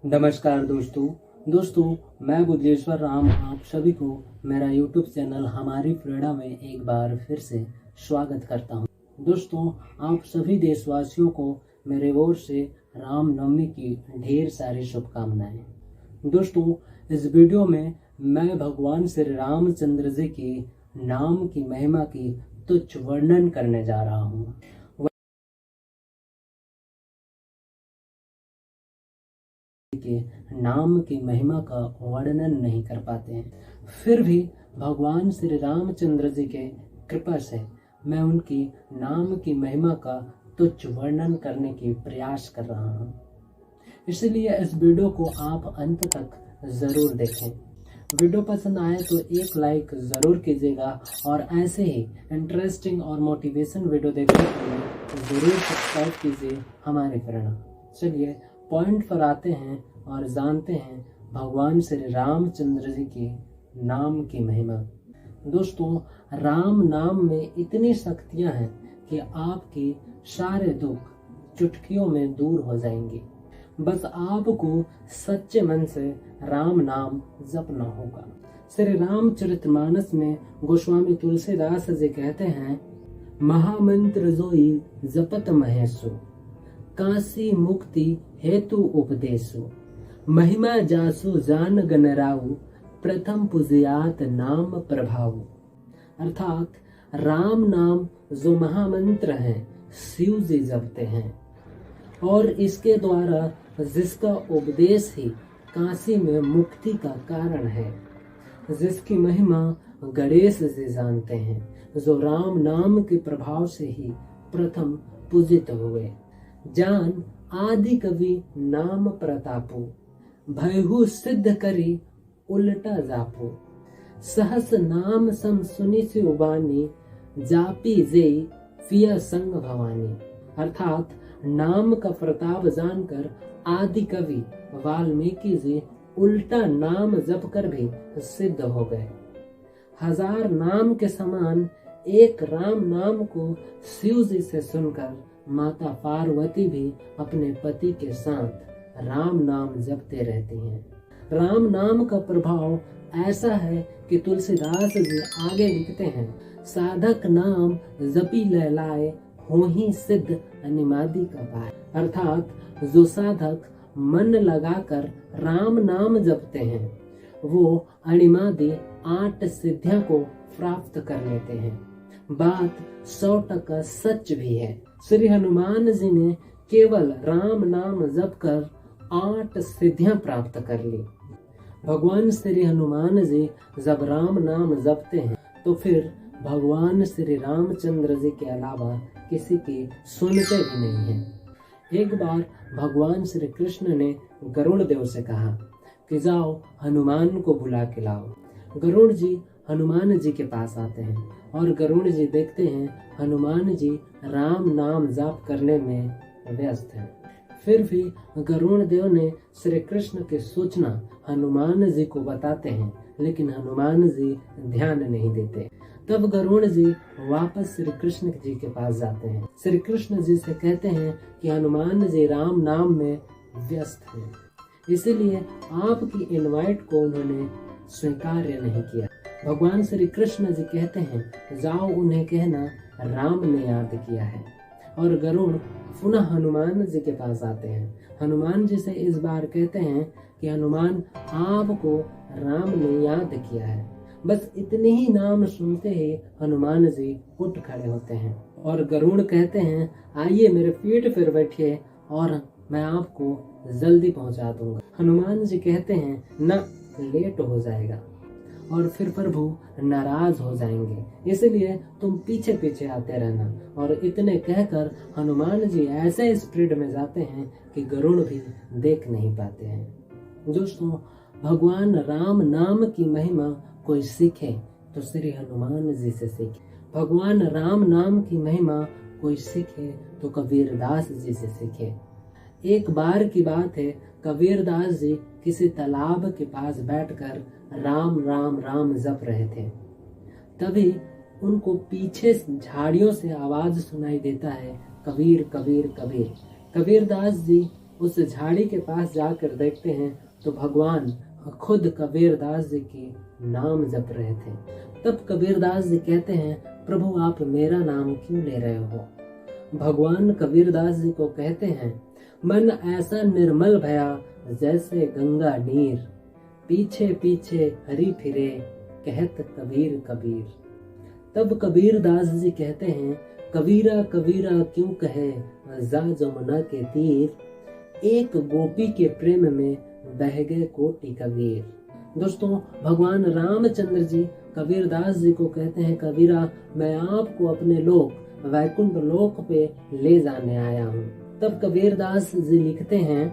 नमस्कार दोस्तों मैं बुद्धेश्वर राम आप सभी को मेरा YouTube चैनल हमारी प्रेरणा में एक बार फिर से स्वागत करता हूं। दोस्तों, आप सभी देशवासियों को मेरे ओर से रामनवमी की ढेर सारी शुभकामनाएं। दोस्तों, इस वीडियो में मैं भगवान श्री रामचंद्र जी के नाम की महिमा की तुच्छ वर्णन करने जा रहा हूं। के नाम की महिमा का वर्णन नहीं कर पाते हैं, फिर भी भगवान श्री रामचंद्र जी के कृपा से मैं उनकी नाम की महिमा का तुच्छ वर्णन करने की प्रयास कर रहा हूं। इसलिए इस वीडियो को आप अंत तक जरूर देखें। वीडियो पसंद आए तो एक लाइक जरूर कीजिएगा और ऐसे ही इंटरेस्टिंग और मोटिवेशन वीडियो देखने के लिए जरूर सब्सक्राइब कीजिए हमारी प्रेरणा। चलिए पॉइंट पर आते हैं और जानते हैं भगवान श्री रामचंद्र जी के नाम की महिमा। दोस्तों, राम नाम में इतनी शक्तियां हैं कि आपके सारे दुख चुटकियों में दूर हो जाएंगे। बस आपको सच्चे मन से राम नाम जपना होगा। श्री रामचरितमानस में गोस्वामी तुलसीदास जी कहते हैं, महामंत्र जोई जपत महेशो, काशी मुक्ति हेतु उपदेशो, महिमा जासु जान गणराउ, प्रथम पूजयात नाम प्रभाव। अर्थात राम नाम जो महामंत्र है शिव जी जपते हैं और इसके द्वारा जिसका उपदेश ही काशी में मुक्ति का कारण है, जिसकी महिमा गणेश जी जानते हैं, जो राम नाम के प्रभाव से ही प्रथम पूजित हुए। जान आदि कवि नाम प्रतापो, भयहु सिद्ध करी उल्टा जापो, सहस नाम सम सुनि से उबानी, जापी जे फिया संग भवानी। अर्थात नाम का प्रताप जानकर आदि कवि वाल्मीकि जी उल्टा नाम जप कर भी सिद्ध हो गए। हजार नाम के समान एक राम नाम को शिव जी से सुनकर माता पार्वती भी अपने पति के साथ राम नाम जपते रहती हैं। राम नाम का प्रभाव ऐसा है कि तुलसीदास जी आगे लिखते हैं, साधक नाम जपी लहलाए, हो ही सिद्ध अनिमादि का पाए। अर्थात जो साधक मन लगाकर राम नाम जपते हैं वो अणिमादि 8 सिद्धियों को प्राप्त कर लेते हैं। बात 100% सच भी है। श्री हनुमान जी ने केवल राम नाम जप कर 8 सिद्धियां प्राप्त कर ली। भगवान श्री हनुमान जी जब राम नाम जपते हैं तो फिर भगवान श्री रामचंद्र जी के अलावा किसी की सुनते भी नहीं हैं। एक बार भगवान श्री कृष्ण ने गरुड़ देव से कहा कि जाओ हनुमान को बुला के लाओ। गरुड़ जी हनुमान जी के पास आते हैं और गरुड़ जी देखते हैं हनुमान जी राम नाम जाप करने में व्यस्त हैं। फिर भी गरुड़ देव ने श्री कृष्ण की सूचना हनुमान जी को बताते हैं, लेकिन हनुमान जी ध्यान नहीं देते। तब गरुड़ जी वापस श्री कृष्ण जी के पास जाते हैं। श्री कृष्ण जी से कहते हैं कि हनुमान जी राम नाम में व्यस्त हैं, इसलिए आपकी इनवाइट को उन्होंने स्वीकार नहीं किया। भगवान श्री कृष्ण जी कहते हैं, जाओ उन्हें कहना राम ने याद किया है। और गरुड़ पुनः हनुमान जी के पास आते हैं। हनुमान जी से इस बार कहते हैं कि हनुमान आपको राम ने याद किया है। बस इतने ही नाम सुनते ही हनुमान जी उठ खड़े होते हैं और गरुड़ कहते हैं, आइए मेरे पीठ पर बैठिए और मैं आपको जल्दी पहुंचा दूंगा। हनुमान जी कहते हैं, न लेट हो जाएगा और फिर प्रभु नाराज हो जाएंगे, इसलिए तुम पीछे पीछे आते रहना। और इतने कहकर हनुमान जी ऐसे स्पीड में जाते हैं कि गरुड़ भी देख नहीं पाते हैं। दोस्तों, भगवान राम नाम की महिमा कोई सीखे तो श्री हनुमान जी से सीखे। भगवान राम नाम की महिमा कोई सीखे तो कबीरदास जी से सीखे। एक बार की बात है, कबीरदास जी किसी तालाब के पास बैठकर राम राम राम जप रहे थे। तभी उनको पीछे झाड़ियों से आवाज सुनाई देता है, कबीर कबीर कबीर। कबीरदास जी उस झाड़ी के पास जाकर देखते हैं तो भगवान खुद कबीरदास जी की नाम जप रहे थे। तब कबीरदास जी कहते हैं, प्रभु आप मेरा नाम क्यों ले रहे हो? भगवान कबीरदास जी को कहते हैं, मन ऐसा निर्मल भया जैसे गंगा नीर, पीछे पीछे हरि फिरे कहत कबीर कबीर। तब कबीरदास जी कहते हैं, कबीरा कबीरा क्यों कहे जा जमुना के तीर, एक गोपी के प्रेम में बह गए कोटि कबीर। दोस्तों, भगवान रामचंद्र जी कबीरदास जी को कहते हैं, कबीरा मैं आपको अपने लोक वैकुंठ लोक पे ले जाने आया हूँ। तब कबीरदास जी लिखते हैं,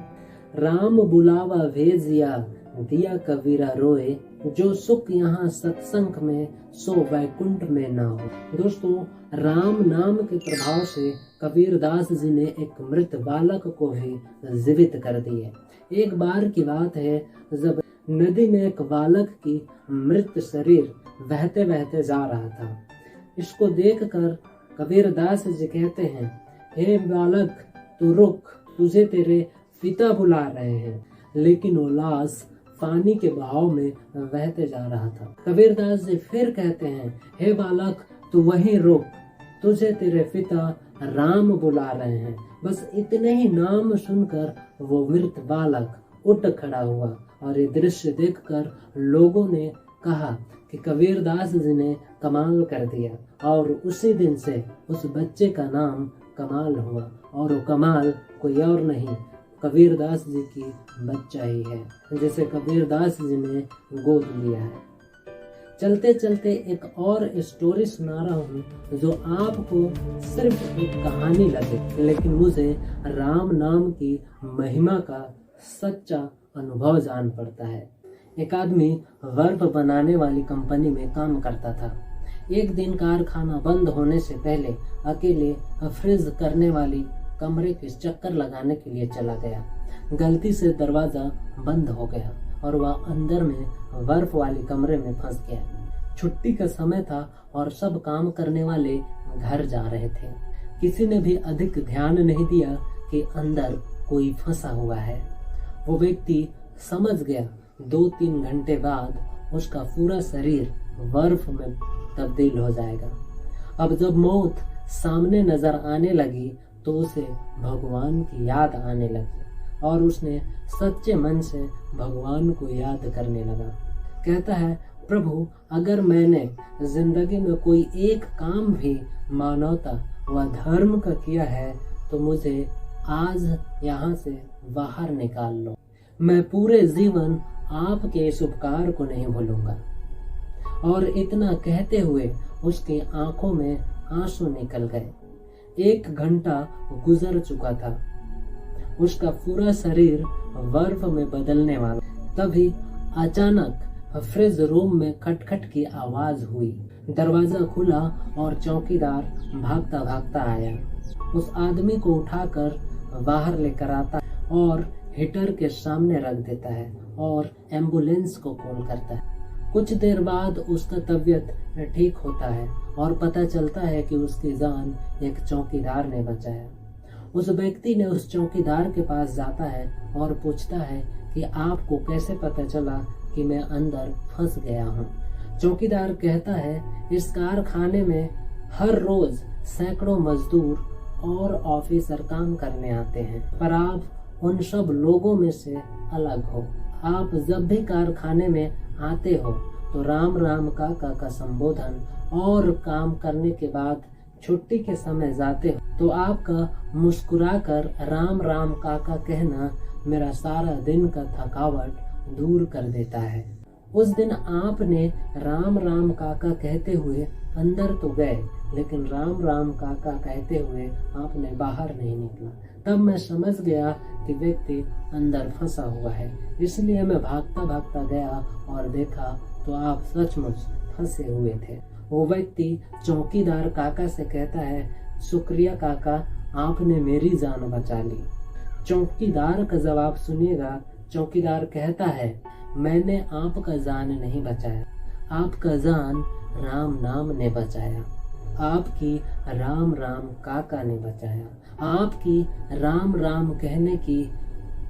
राम बुलावा भेजिया दिया कबीरा रोए, जो सुख यहाँ सत्संग में सो वैकुंठ में ना हो। दोस्तों, राम नाम के प्रभाव से कबीरदास जी ने एक मृत बालक को भी जीवित कर दिए। एक बार की बात है, जब नदी में एक बालक की मृत शरीर बहते बहते जा रहा था। इसको देखकर कबीरदास जी कहते हैं, हे बालक तू रुक, तुझे तेरे पिता बुला रहे हैं। लेकिन वो लाश पानी के बहाव में बहते जा रहा था। कबीरदास जी फिर कहते हैं, हे बालक तू वहीं रुक, तुझे तेरे पिता राम बुला रहे हैं। बस इतने ही नाम सुनकर वो मृत बालक उठ खड़ा हुआ और ये दृश्य देखकर लोगों ने कहा कि कबीरदास जी ने कमाल कर दिया, और उसी दिन से उस बच्चे का नाम कमाल हुआ, और वो कमाल कोई और नहीं कबीरदास जी की बच्चा ही है, जिसे कबीरदास जी ने गोद लिया है। चलते चलते एक और स्टोरी सुना रहा हूँ जो आपको सिर्फ एक कहानी लगे, लेकिन मुझे राम नाम की महिमा का सच्चा अनुभव जान पड़ता है। एक आदमी बर्फ बनाने वाली कंपनी में काम करता था। एक दिन कारखाना बंद होने से पहले अकेले फ्रीज करने वाली कमरे के चक्कर लगाने के लिए चला गया। गलती से दरवाजा बंद हो गया और वह अंदर में बर्फ वाली कमरे में फंस गया। छुट्टी का समय था और सब काम करने वाले घर जा रहे थे। किसी ने भी अधिक ध्यान नहीं दिया कि अंदर कोई फंसा हुआ है। वो व्यक्ति समझ गया 2-3 घंटे बाद उसका पूरा शरीर बर्फ में तब्दील हो जाएगा। अब जब मौत सामने नजर आने लगी तो उसे भगवान की याद आने लगी और उसने सच्चे मन से भगवान को याद करने लगा। कहता है, प्रभु अगर मैंने जिंदगी में कोई एक काम भी मानवता व धर्म का किया है तो मुझे आज यहाँ से बाहर निकाल लो। मैं पूरे जीवन आपके इस उपकार को नहीं भूलूंगा। और इतना कहते हुए उसकी आंखों में आंसू निकल गए। 1 घंटा गुजर चुका था। उसका पूरा शरीर बर्फ में बदलने वाला। तभी अचानक फ्रिज रूम में खटखट की आवाज हुई। दरवाजा खुला और चौकीदार भागता भागता आया। उस आदमी को उठाकर बाहर लेकर आता और हीटर के सामने रख देता है और एम्बुलेंस को कॉल करता है। कुछ देर बाद उसका तबीयत ठीक होता है और पता चलता है कि उसकी जान एक चौकीदार ने बचाया। उस व्यक्ति ने उस चौकीदार के पास जाता है और पूछता है कि आपको कैसे पता चला कि मैं अंदर फंस गया हूँ। चौकीदार कहता है, इस कारखाने में हर रोज सैकड़ों मजदूर और ऑफिसर काम करने आते हैं, पर आप उन सब लोगों में से अलग हो। आप जब भी कारखाने में आते हो तो राम राम काका का संबोधन और काम करने के बाद छुट्टी के समय जाते हो तो आपका मुस्कुराकर राम राम काका कहना मेरा सारा दिन का थकावट दूर कर देता है। उस दिन आपने राम राम काका कहते हुए अंदर तो गए, लेकिन राम राम काका कहते हुए आपने बाहर नहीं निकला। तब मैं समझ गया कि व्यक्ति अंदर फंसा हुआ है, इसलिए मैं भागता भागता गया और देखा तो आप सचमुच फंसे हुए थे। वो व्यक्ति चौकीदार काका से कहता है, शुक्रिया काका, आपने मेरी जान बचा ली। चौकीदार का जवाब सुनिएगा। चौकीदार कहता है, मैंने आपका जान नहीं बचाया, आपका जान राम नाम ने बचाया, आपकी राम राम काका ने बचाया। आपकी राम राम कहने की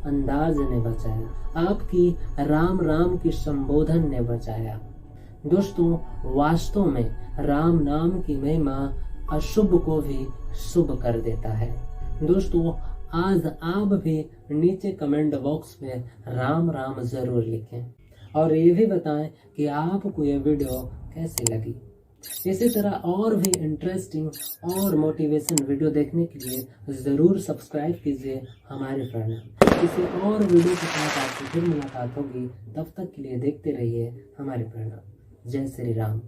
अंदाज ने बचाया, आपकी राम राम की संबोधन ने बचाया। दोस्तों, वास्तव में राम नाम की महिमा अशुभ को भी शुभ कर देता है। दोस्तों, आज आप भी नीचे कमेंट बॉक्स में राम राम जरूर लिखें और ये भी बताएं कि आपको ये वीडियो कैसी लगी। इसी तरह और भी इंटरेस्टिंग और मोटिवेशन वीडियो देखने के लिए ज़रूर सब्सक्राइब कीजिए हमारे चैनल। किसी और वीडियो के साथ आपसे फिर मुलाकात होगी, तब तक के लिए देखते रहिए हमारे चैनल। जय श्री राम।